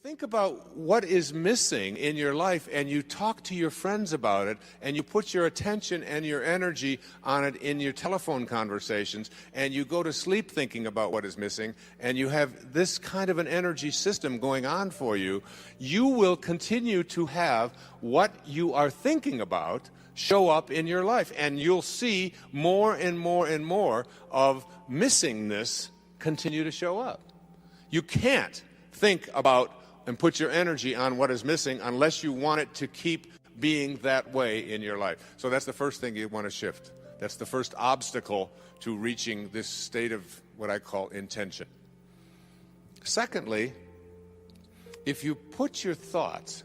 think about what is missing in your life, and you talk to your friends about it, and you put your attention and your energy on it in your telephone conversations, and you go to sleep thinking about what is missing, and you have this kind of an energy system going on for you, you will continue to have what you are thinking about show up in your life, and you'll see more and more and more of missingness continue to show up. You can't think about and put your energy on what is missing unless you want it to keep being that way in your life. So that's the first thing you want to shift. That's the first obstacle to reaching this state of what I call intention. Secondly, if you put your thoughts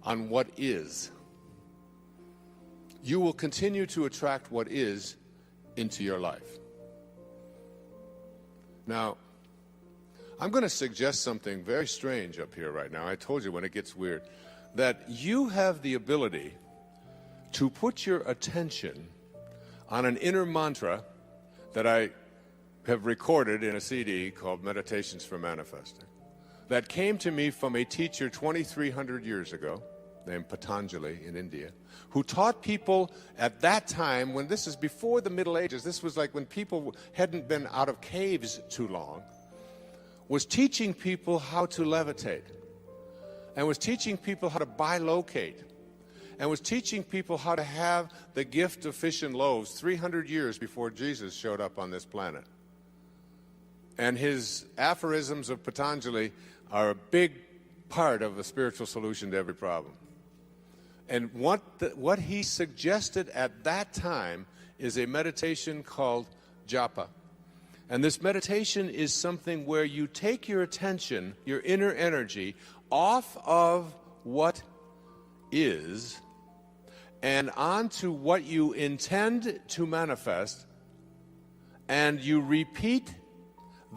on what is, you will continue to attract what is into your life. Now, I'm going to suggest something very strange up here right now. I told you when it gets weird, that you have the ability to put your attention on an inner mantra that I have recorded in a CD called Meditations for Manifesting, that came to me from a teacher 2,300 years ago named Patanjali in India, who taught people at that time, when this is before the Middle Ages, this was like when people hadn't been out of caves too long, was teaching people how to levitate, and was teaching people how to bilocate, and was teaching people how to have the gift of fish and loaves 300 years before Jesus showed up on this planet. And his aphorisms of Patanjali are a big part of the spiritual solution to every problem. And what he suggested at that time is a meditation called japa. And this meditation is something where you take your attention, your inner energy, off of what is and onto what you intend to manifest, and you repeat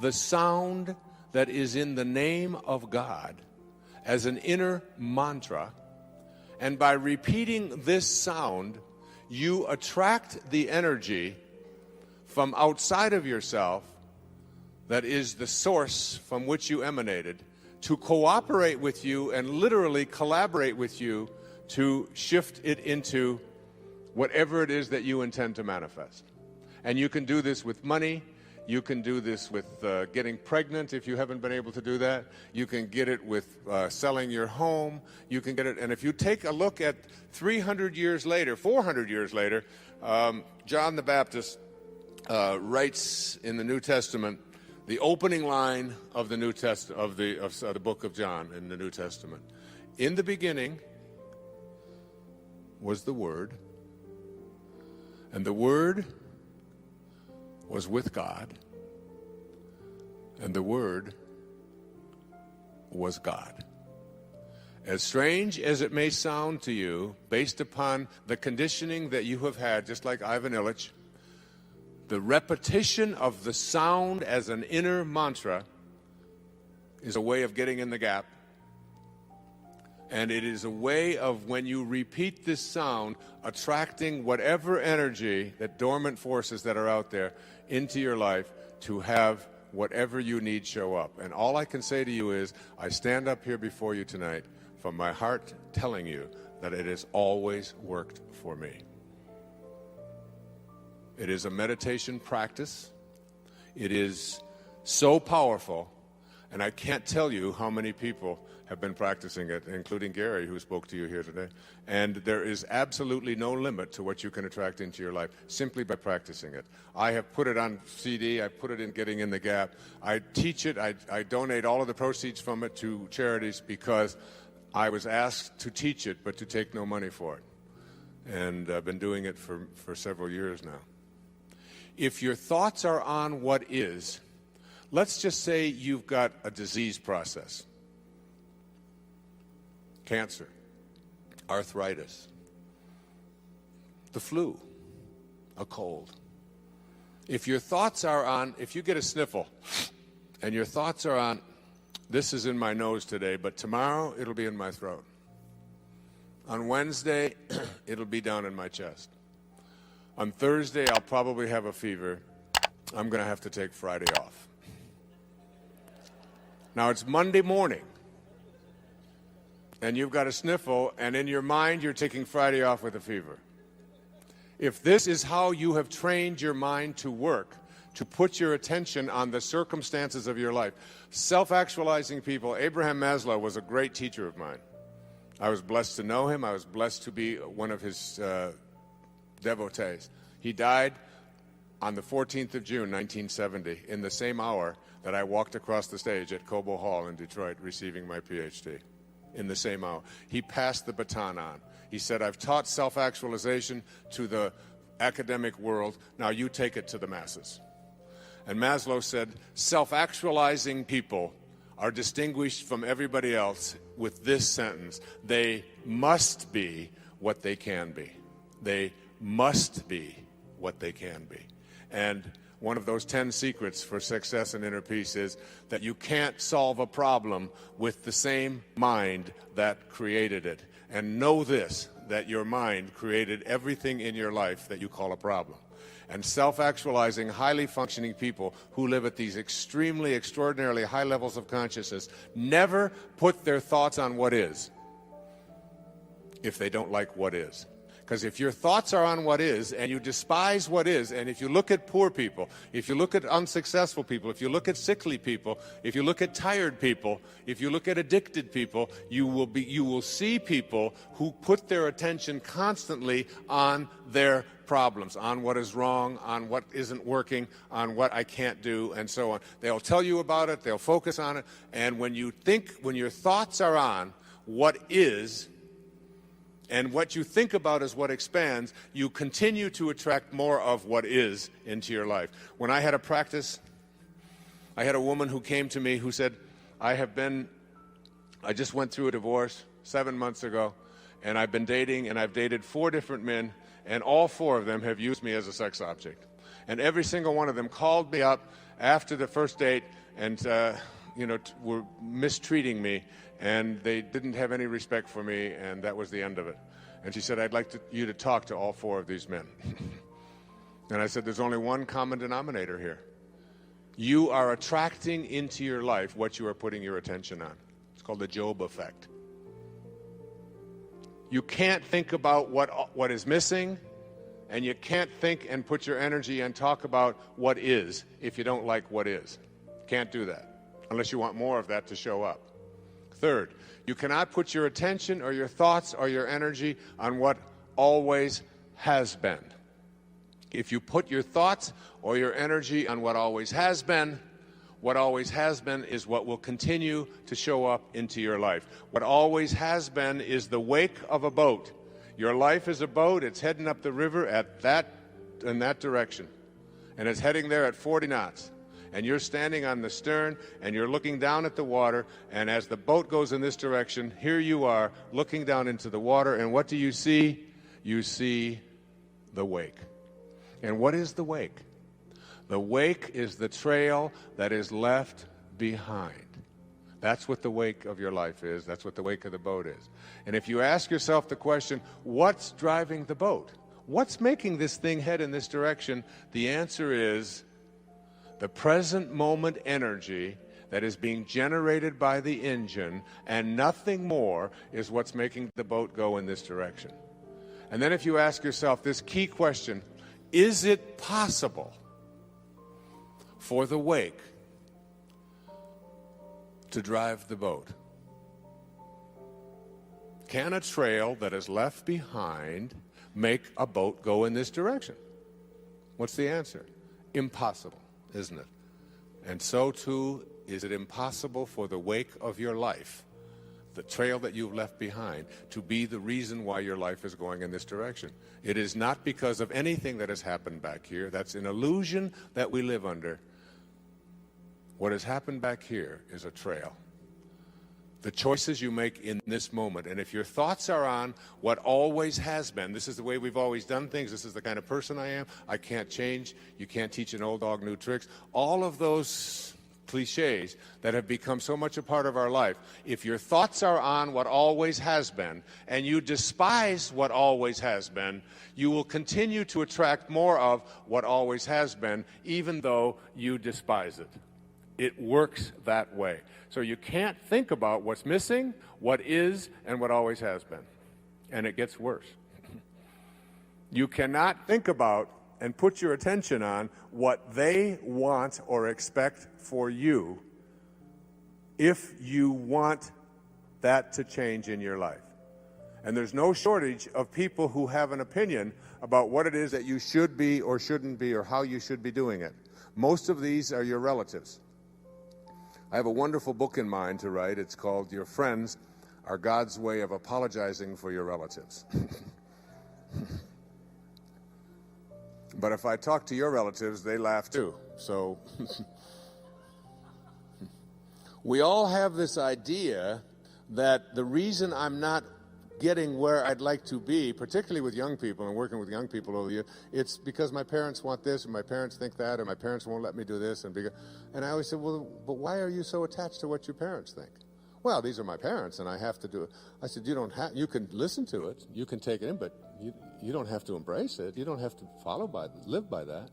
the sound that is in the name of God as an inner mantra. And by repeating this sound, you attract the energy from outside of yourself, that is the source from which you emanated, to cooperate with you and literally collaborate with you to shift it into whatever it is that you intend to manifest. And you can do this with money. You can do this with getting pregnant if you haven't been able to do that. You can get it with selling your home. You can get it, and if you take a look at 300 years later, 400 years later, John the Baptist writes in the New Testament, the opening line of the of the book of John in the New Testament. In the beginning was the Word, and the Word was with God, and the Word was God. As strange as it may sound to you, based upon the conditioning that you have had, just like Ivan Illich, the repetition of the sound as an inner mantra is a way of getting in the gap. And it is a way of, when you repeat this sound, attracting whatever energy, that dormant forces that are out there, into your life to have whatever you need show up. And all I can say to you is, I stand up here before you tonight from my heart telling you that it has always worked for me. It is a meditation practice. It is so powerful, and I can't tell you how many people have been practicing it, including Gary, who spoke to you here today. And there is absolutely no limit to what you can attract into your life simply by practicing it. I have put it on CD. I put it in Getting in the Gap. I teach it. I donate all of the proceeds from it to charities because I was asked to teach it, but to take no money for it. And I've been doing it for several years now. If your thoughts are on what is, let's just say you've got a disease process. Cancer, arthritis, the flu, a cold. If your thoughts are on, if you get a sniffle and your thoughts are on, this is in my nose today, but tomorrow it'll be in my throat. On Wednesday, it'll be down in my chest. On Thursday, I'll probably have a fever. I'm going to have to take Friday off. Now, it's Monday morning. and you've got a sniffle, and in your mind you're taking Friday off with a fever. If this is how you have trained your mind to work, to put your attention on the circumstances of your life, self-actualizing people, Abraham Maslow was a great teacher of mine. I was blessed to know him. I was blessed to be one of his devotees. He died on the 14th of June, 1970, in the same hour that I walked across the stage at Cobo Hall in Detroit receiving my PhD. In the same hour. He passed the baton on. He said, I've taught self-actualization to the academic world. Now you take it to the masses. And Maslow said, self-actualizing people are distinguished from everybody else with this sentence: they must be what they can be. They must be what they can be. And one of those 10 secrets for success and inner peace is that you can't solve a problem with the same mind that created it. And know this, that your mind created everything in your life that you call a problem. And self-actualizing, highly functioning people who live at these extremely, extraordinarily high levels of consciousness never put their thoughts on what is if they don't like what is. Because if your thoughts are on what is, and you despise what is, and if you look at poor people, if you look at unsuccessful people, if you look at sickly people, if you look at tired people, if you look at addicted people, you will see people who put their attention constantly on their problems, on what is wrong, on what isn't working, on what I can't do, and so on. They'll tell you about it, they'll focus on it, and when your thoughts are on what is, and what you think about is what expands, you continue to attract more of what is into your life. When I had a practice, I had a woman who came to me who said, I just went through a divorce 7 months ago, and I've been dating, and I've dated 4 different men, and all 4 of them have used me as a sex object. And every single one of them called me up after the first date and were mistreating me, and they didn't have any respect for me, and that was the end of it. And she said, I'd like you to talk to all 4 of these men. And I said, there's only one common denominator here. You are attracting into your life what you are putting your attention on. It's called the Job effect. You can't think about what is missing, and you can't think and put your energy and talk about what is if you don't like what is. Can't do that unless you want more of that to show up. Third, you cannot put your attention or your thoughts or your energy on what always has been. If you put your thoughts or your energy on what always has been is what will continue to show up into your life. What always has been is the wake of a boat. Your life is a boat. It's heading up the river in that direction. And it's heading there at 40 knots. And you're standing on the stern, and you're looking down at the water, and as the boat goes in this direction, here you are looking down into the water, and what do you see? You see the wake. And what is the wake? The wake is the trail that is left behind. That's what the wake of your life is. That's what the wake of the boat is. And if you ask yourself the question, what's driving the boat? What's making this thing head in this direction? The answer is the present moment energy that is being generated by the engine, and nothing more is what's making the boat go in this direction. And then if you ask yourself this key question, is it possible for the wake to drive the boat? Can a trail that is left behind make a boat go in this direction? What's the answer? Impossible, isn't it? And so too is it impossible for the wake of your life, the trail that you've left behind, to be the reason why your life is going in this direction. It is not because of anything that has happened back here. That's an illusion that we live under. What has happened back here is a trail. The choices you make in this moment. And if your thoughts are on what always has been, this is the way we've always done things, this is the kind of person I am, I can't change, you can't teach an old dog new tricks, all of those cliches that have become so much a part of our life, if your thoughts are on what always has been, and you despise what always has been, you will continue to attract more of what always has been, even though you despise it. It works that way. So you can't think about what's missing, what is, and what always has been. And it gets worse. You cannot think about and put your attention on what they want or expect for you if you want that to change in your life. And there's no shortage of people who have an opinion about what it is that you should be or shouldn't be or how you should be doing it. Most of these are your relatives. I have a wonderful book in mind to write. It's called Your Friends Are God's Way of Apologizing for Your Relatives. But if I talk to your relatives, they laugh too. So we all have this idea that the reason I'm not getting where I'd like to be, particularly with young people and working with young people over the years, it's because my parents want this, or my parents think that, or my parents won't let me do this. And I always said, well, but why are you so attached to what your parents think? Well, these are my parents, and I have to do it. I said, you can listen to it, you can take it in, but you don't have to embrace it. You don't have to live by that.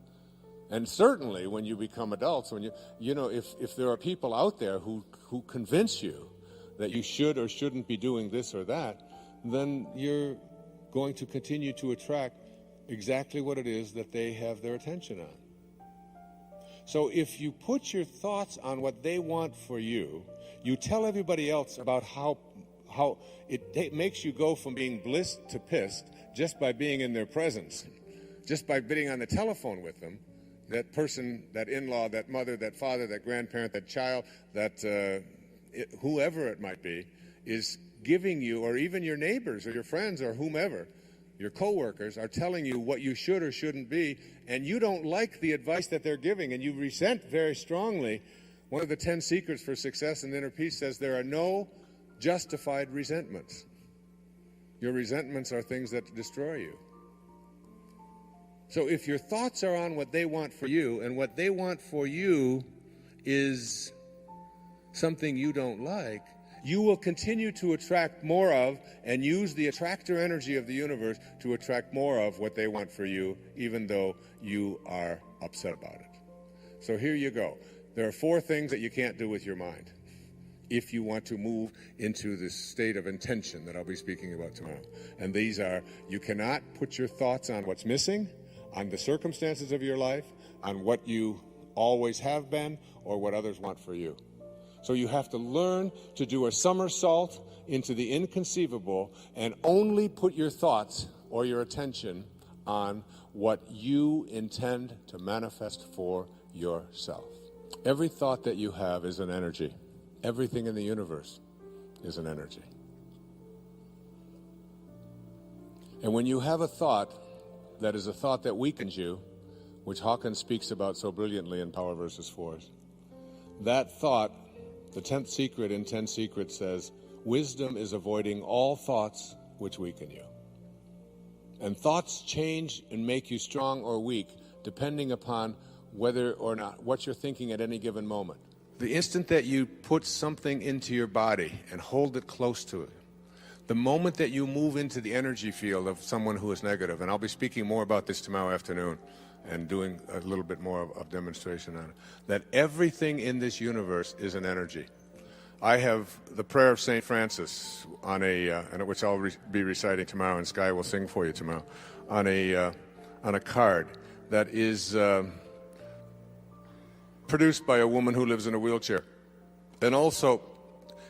And certainly when you become adults, when if there are people out there who convince you that you should or shouldn't be doing this or that, then you're going to continue to attract exactly what it is that they have their attention on. So if you put your thoughts on what they want for you, you tell everybody else about how it makes you go from being blissed to pissed just by being in their presence, just by being on the telephone with them. That person, that in-law, that mother, that father, that grandparent, that child, that whoever it might be, is giving you, or even your neighbors or your friends or whomever, your coworkers, are telling you what you should or shouldn't be, and you don't like the advice that they're giving, and you resent very strongly. One of the 10 secrets for success and inner peace says there are no justified resentments. Your resentments are things that destroy you. So if your thoughts are on what they want for you, and what they want for you is something you don't like, you will continue to attract more of and use the attractor energy of the universe to attract more of what they want for you, even though you are upset about it. So here you go. There are 4 things that you can't do with your mind if you want to move into this state of intention that I'll be speaking about tomorrow. And these are: you cannot put your thoughts on what's missing, on the circumstances of your life, on what you always have been, or what others want for you. So you have to learn to do a somersault into the inconceivable and only put your thoughts or your attention on what you intend to manifest for yourself. Every thought that you have is an energy. Everything in the universe is an energy. And when you have a thought that is a thought that weakens you, which Hawkins speaks about so brilliantly in Power versus Force, that thought, the 10th secret in 10 Secrets says, wisdom is avoiding all thoughts which weaken you. And thoughts change and make you strong or weak depending upon whether or not what you're thinking at any given moment. The instant that you put something into your body and hold it close to it, the moment that you move into the energy field of someone who is negative, and I'll be speaking more about this tomorrow afternoon and doing a little bit more of demonstration on it, that everything in this universe is an energy. I have the prayer of St. Francis on which I'll be reciting tomorrow, and Sky will sing for you tomorrow, on a card that is produced by a woman who lives in a wheelchair. And also,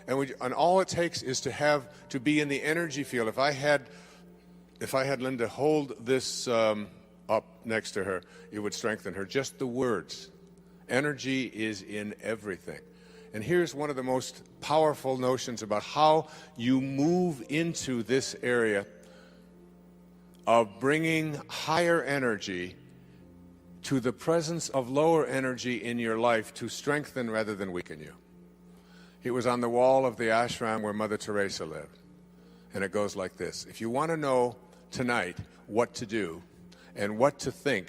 and all it takes is to be in the energy field. If I had Linda hold this up next to her, it would strengthen her. Just the words. Energy is in everything. And here's one of the most powerful notions about how you move into this area of bringing higher energy to the presence of lower energy in your life to strengthen rather than weaken you. It was on the wall of the ashram where Mother Teresa lived. And it goes like this: if you want to know tonight what to do and what to think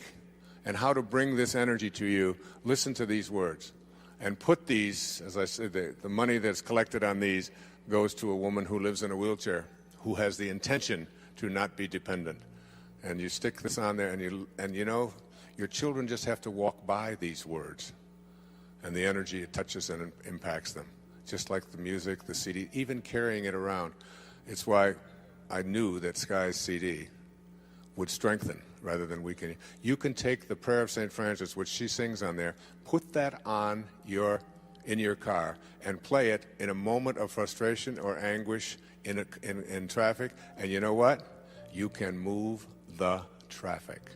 and how to bring this energy to you, listen to these words. And put these, as I said, the money that's collected on these goes to a woman who lives in a wheelchair, who has the intention to not be dependent. And you stick this on there, and you know, your children just have to walk by these words. and the energy, it touches and it impacts them. Just like the music, the CD, even carrying it around. It's why I knew that Sky's CD would strengthen rather than weaken. You can take the Prayer of St. Francis, which she sings on there, put that on in your car and play it in a moment of frustration or anguish in traffic, and you know what? You can move the traffic.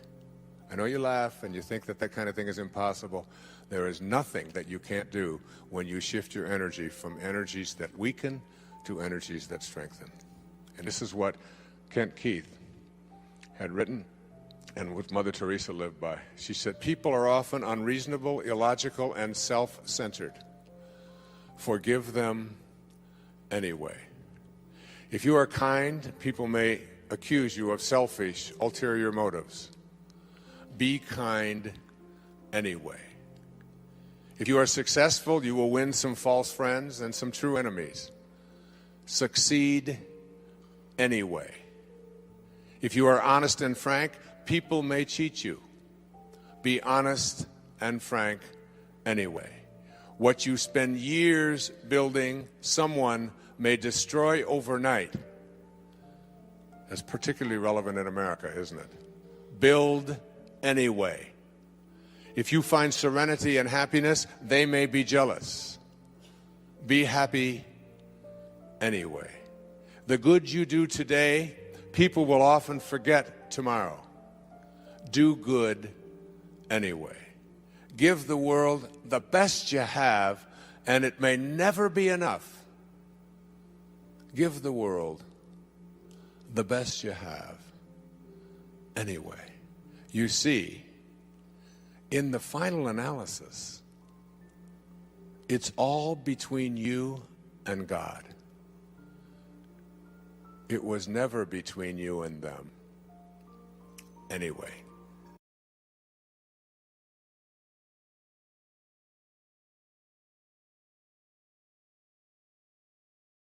I know you laugh and you think that that kind of thing is impossible. There is nothing that you can't do when you shift your energy from energies that weaken to energies that strengthen. And this is what Kent Keith had written and what Mother Teresa lived by. She said, people are often unreasonable, illogical, and self-centered. Forgive them anyway. If you are kind, people may accuse you of selfish, ulterior motives. Be kind anyway. If you are successful, you will win some false friends and some true enemies. Succeed anyway. If you are honest and frank, people may cheat you. Be honest and frank anyway. What you spend years building, someone may destroy overnight. That's particularly relevant in America, isn't it? Build anyway. If you find serenity and happiness, they may be jealous. Be happy anyway. The good you do today, people will often forget tomorrow. Do good anyway. Give the world the best you have, and it may never be enough. Give the world the best you have anyway. You see, in the final analysis, it's all between you and God. It was never between you and them anyway.